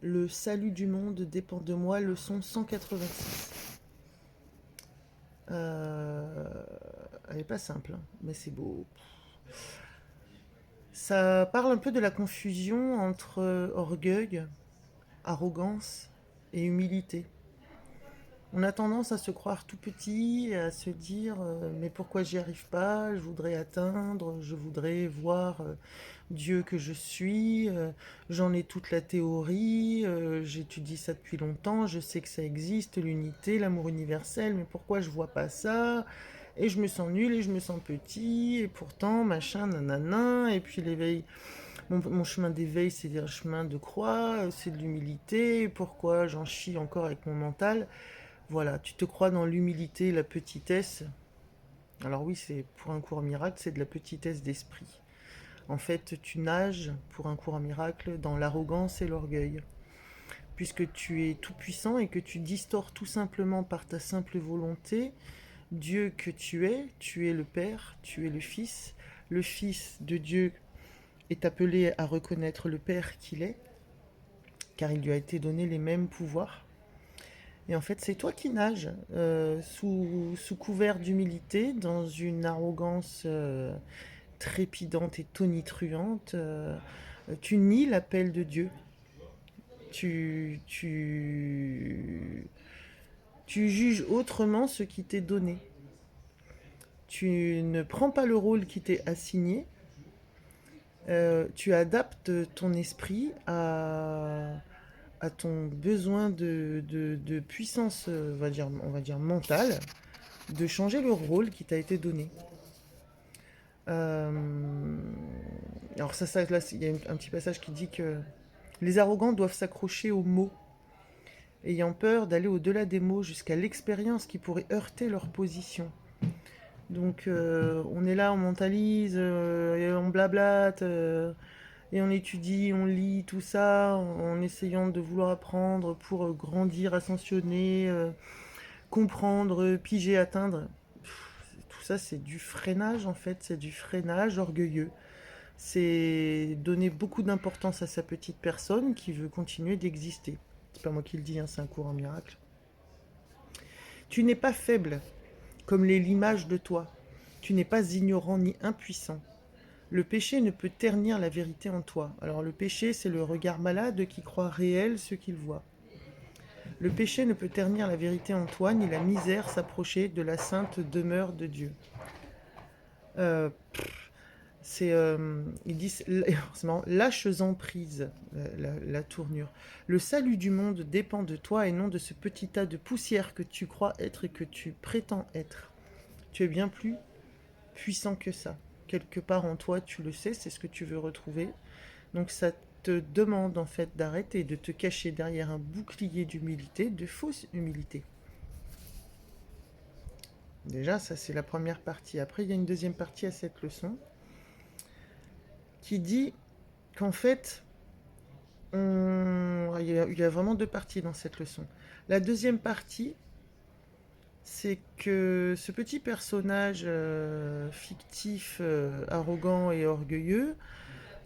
Le salut du monde dépend de moi, leçon 186. Elle est pas simple, hein, mais c'est beau. Ça parle un peu de la confusion entre orgueil, arrogance et humilité. On a tendance à se croire tout petit, à se dire mais pourquoi j'y arrive pas? Je voudrais atteindre, je voudrais voir Dieu que je suis, j'en ai toute la théorie, j'étudie ça depuis longtemps, je sais que ça existe, l'unité, l'amour universel, mais pourquoi je vois pas ça? Et je me sens nul et je me sens petit, et pourtant, machin, nanana, et puis l'éveil, mon chemin d'éveil, c'est un chemin de croix, c'est de l'humilité, pourquoi j'en chie encore avec mon mental? Voilà, tu te crois dans l'humilité, la petitesse. Alors oui, c'est pour un cours miracle, c'est de la petitesse d'esprit. En fait, tu nages pour un cours miracle dans l'arrogance et l'orgueil. Puisque tu es tout puissant et que tu distors tout simplement par ta simple volonté Dieu que tu es le Père, tu es le Fils. Le Fils de Dieu est appelé à reconnaître le Père qu'il est, car il lui a été donné les mêmes pouvoirs. Et en fait, c'est toi qui nages sous couvert d'humilité, dans une arrogance trépidante et tonitruante. Tu nies l'appel de Dieu. Tu, tu, tu juges autrement ce qui t'est donné. Tu ne prends pas le rôle qui t'est assigné. Tu adaptes ton esprit à ton besoin de puissance, on va dire mentale, de changer le rôle qui t'a été donné. Euh, alors là, il y a un petit passage qui dit que les arrogants doivent s'accrocher aux mots, ayant peur d'aller au-delà des mots jusqu'à l'expérience qui pourrait heurter leur position. Donc on est là, on mentalise, et on blablate, et on étudie, on lit tout ça en essayant de vouloir apprendre pour grandir, ascensionner, comprendre, piger, atteindre. Tout ça, c'est du freinage en fait, c'est du freinage orgueilleux. C'est donner beaucoup d'importance à sa petite personne qui veut continuer d'exister. C'est pas moi qui le dis, hein, c'est un cours en miracle. Tu n'es pas faible, comme l'est l'image de toi. Tu n'es pas ignorant ni impuissant. Le péché ne peut ternir la vérité en toi. Alors le péché, c'est le regard malade qui croit réel ce qu'il voit. Le péché ne peut ternir la vérité en toi, ni la misère s'approcher de la sainte demeure de Dieu. Euh, ils disent, c'est marrant, lâche-en prise, la tournure. Le salut du monde dépend de toi et non de ce petit tas de poussière que tu crois être et que tu prétends être. Tu es bien plus puissant que ça. Quelque part en toi, tu le sais, c'est ce que tu veux retrouver. Donc ça te demande en fait d'arrêter de te cacher derrière un bouclier d'humilité, de fausse humilité. Déjà, ça c'est la première partie. Après, il y a une deuxième partie à cette leçon qui dit qu'en fait, il y a vraiment deux parties dans cette leçon. La deuxième partie, c'est que ce petit personnage fictif, arrogant et orgueilleux,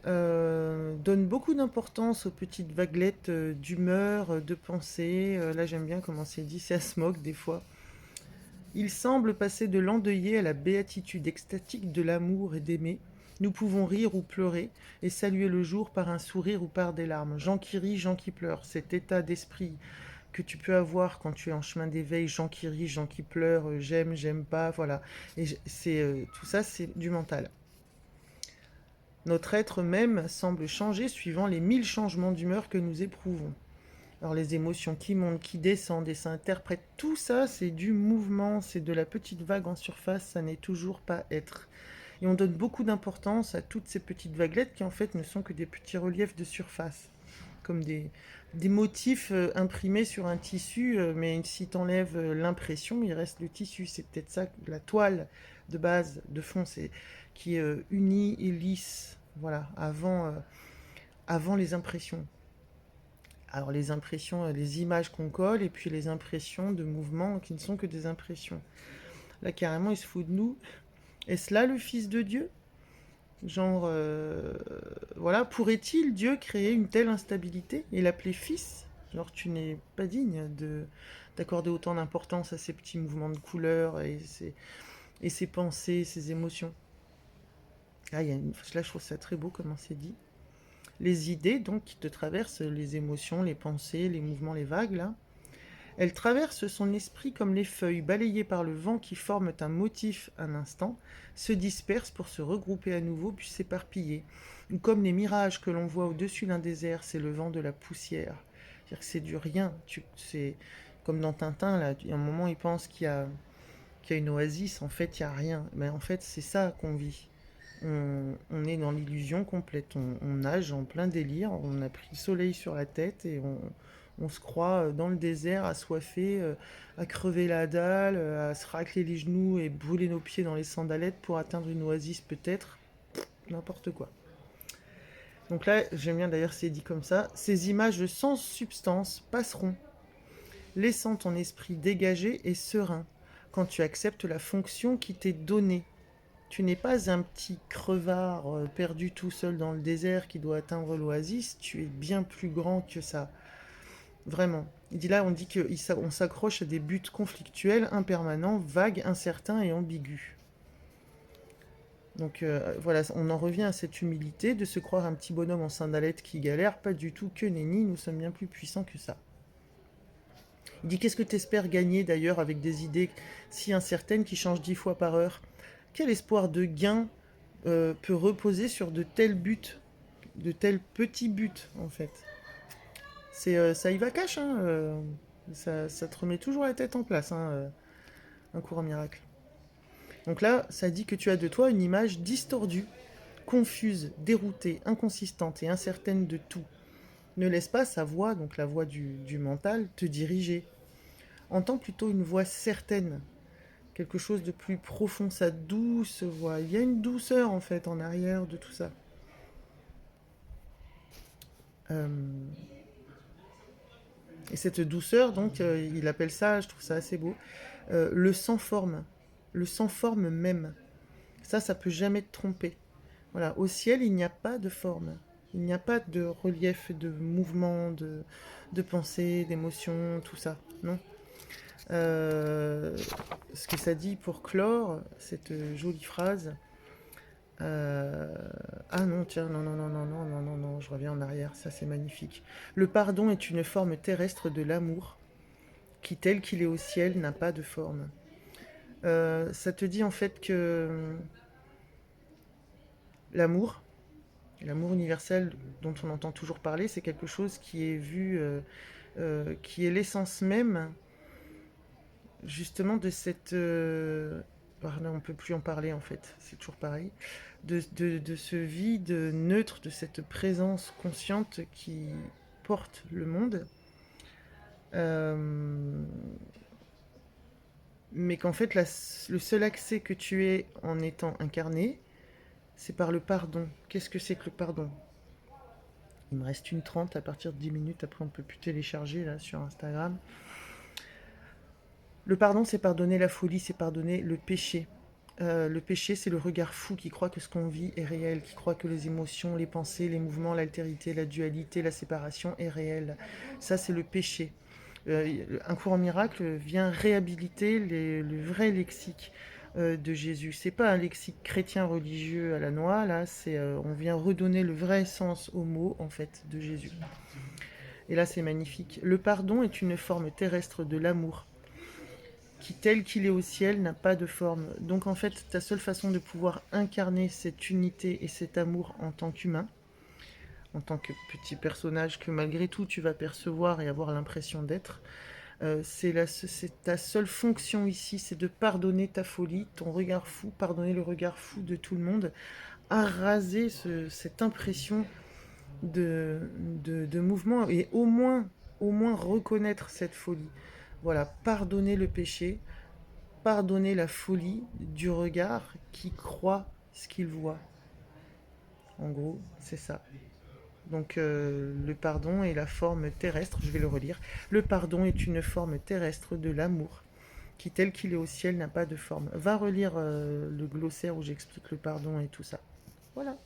donne beaucoup d'importance aux petites vaguelettes d'humeur, de pensée. Là, j'aime bien comment c'est dit, ça se moque des fois. Il semble passer de l'endeuillé à la béatitude extatique de l'amour et d'aimer. Nous pouvons rire ou pleurer et saluer le jour par un sourire ou par des larmes. Gens qui rient, gens qui pleurent. Cet état d'esprit que tu peux avoir quand tu es en chemin d'éveil, gens qui rient, gens qui pleurent, j'aime, j'aime pas, voilà. Et tout ça, c'est du mental. Notre être même semble changer suivant les 1000 changements d'humeur que nous éprouvons. Alors les émotions qui montent, qui descendent et s'interprètent, tout ça c'est du mouvement, c'est de la petite vague en surface, ça n'est toujours pas être. Et on donne beaucoup d'importance à toutes ces petites vaguelettes qui en fait ne sont que des petits reliefs de surface, comme des motifs imprimés sur un tissu, mais si tu enlèves l'impression, il reste le tissu. C'est peut-être ça, la toile de base, de fond, c'est qui est unie et lisse, voilà, avant les impressions. Alors les impressions, les images qu'on colle, et puis les impressions de mouvements qui ne sont que des impressions. Là, carrément, il se fout de nous. Est-ce là le Fils de Dieu? Genre, voilà, pourrait-il, Dieu, créer une telle instabilité et l'appeler fils? Genre, tu n'es pas digne d'accorder autant d'importance à ces petits mouvements de couleur et ces pensées, ces émotions. Ah, là, je trouve ça très beau comment c'est dit. Les idées, donc, qui te traversent, les émotions, les pensées, les mouvements, les vagues, là, elles traversent son esprit comme les feuilles balayées par le vent qui forment un motif un instant, se dispersent pour se regrouper à nouveau puis s'éparpiller. Ou comme les mirages que l'on voit au-dessus d'un désert s'élevant de la poussière. C'est-à-dire que c'est du rien. C'est comme dans Tintin, là, il y a un moment, il pense qu'il y a une oasis, en fait, il n'y a rien. Mais en fait, c'est ça qu'on vit. On est dans l'illusion complète. On nage en plein délire. On a pris le soleil sur la tête et on se croit dans le désert, assoiffé, à crever la dalle, à se racler les genoux et brûler nos pieds dans les sandalettes pour atteindre une oasis peut-être. N'importe quoi. Donc là, j'aime bien d'ailleurs, c'est dit comme ça. Ces images sans substance passeront, laissant ton esprit dégagé et serein quand tu acceptes la fonction qui t'est donnée. Tu n'es pas un petit crevard perdu tout seul dans le désert qui doit atteindre l'oasis, tu es bien plus grand que ça. Vraiment. Il dit là, on dit qu'on s'accroche à des buts conflictuels, impermanents, vagues, incertains et ambigus. Donc voilà, on en revient à cette humilité de se croire un petit bonhomme en sandalette qui galère, pas du tout, que nenni, nous sommes bien plus puissants que ça. Il dit qu'est-ce que tu espères gagner d'ailleurs avec des idées si incertaines qui changent 10 fois par heure? Quel espoir de gain peut reposer sur de tels buts, de tels petits buts en fait? Ça y va cash, hein, ça te remet toujours la tête en place, hein, un cours en miracle. Donc là, ça dit que tu as de toi une image distordue, confuse, déroutée, inconsistante et incertaine de tout. Ne laisse pas sa voix, donc la voix du mental, te diriger. Entends plutôt une voix certaine, quelque chose de plus profond, sa douce voix. Il y a une douceur en fait en arrière de tout ça. Euh, Et cette douceur, donc, il appelle ça, je trouve ça assez beau, le sans-forme. Le sans-forme même. Ça peut jamais te tromper. Voilà, au ciel, il n'y a pas de forme. Il n'y a pas de relief, de mouvement, de pensée, d'émotion, tout ça. Non. Ce que ça dit pour clore, cette jolie phrase. Ah non, tiens, non, non, non, non, non, non, non, non, je reviens en arrière, ça c'est magnifique. Le pardon est une forme terrestre de l'amour, qui tel qu'il est au ciel n'a pas de forme. Ça te dit en fait que l'amour, l'amour universel dont on entend toujours parler, c'est quelque chose qui est vu, qui est l'essence même justement de cette... on ne peut plus en parler en fait, c'est toujours pareil. De ce vide neutre, de cette présence consciente qui porte le monde. Mais qu'en fait, le seul accès que tu es en étant incarné, c'est par le pardon. Qu'est-ce que c'est que le pardon? Il me reste une 30 à partir de 10 minutes, après on ne peut plus télécharger là sur Instagram. Le pardon, c'est pardonner la folie, c'est pardonner le péché. Le péché, c'est le regard fou qui croit que ce qu'on vit est réel, qui croit que les émotions, les pensées, les mouvements, l'altérité, la dualité, la séparation est réelle. Ça, c'est le péché. Un cours en miracle vient réhabiliter le vrai lexique de Jésus. C'est pas un lexique chrétien religieux à la noix, là, on vient redonner le vrai sens au mot, en fait, de Jésus. Et là, c'est magnifique. Le pardon est une forme terrestre de l'amour, qui, tel qu'il est au ciel, n'a pas de forme. Donc en fait, ta seule façon de pouvoir incarner cette unité et cet amour en tant qu'humain, en tant que petit personnage que malgré tout tu vas percevoir et avoir l'impression d'être, c'est ta seule fonction ici, c'est de pardonner ta folie, ton regard fou, pardonner le regard fou de tout le monde, araser cette impression de mouvement et au moins reconnaître cette folie. Voilà, pardonner le péché, pardonner la folie du regard qui croit ce qu'il voit. En gros, c'est ça. Donc le pardon est la forme terrestre, je vais le relire. Le pardon est une forme terrestre de l'amour, qui tel qu'il est au ciel n'a pas de forme. Va relire le glossaire où j'explique le pardon et tout ça. Voilà.